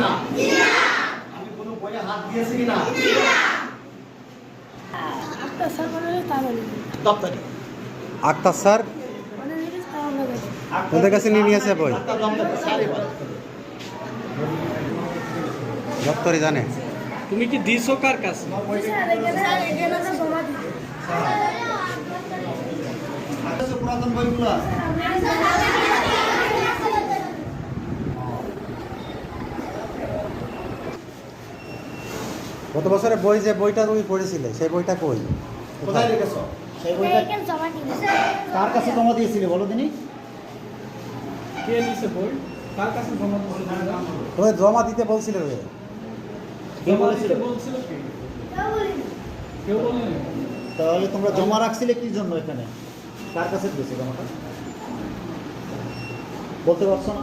কিনা? আমি কোনো বইয়ে হাত দিয়েছি কিনা? দপ্তরে। আক্তার স্যার ওদের কাছে নিয়ে নিয়েছে বই, দপ্তরে জানে। তুমি কি দিছো কার কাছে? পুরাতন বইগুলো গত বছরের বই, যে বইটা তুমি পড়েছিলে সেই বইটা কই? কোথায় রেখেছো? সেই বইটা কার কাছে জমা দিয়েছিলে বলো দিনি? কে নিছে বই? কার কাছে জমা দিয়েছিল? তুমি জমা দিতে বলছিলে রে। কে বলেছিল? বলছিল কি? কেউ বলেনি। তাহলে তোমরা জমা রাখছিলে কি জন্য এখানে? কার কাছে দিয়েছো জমাটা? বলতে পারছো না?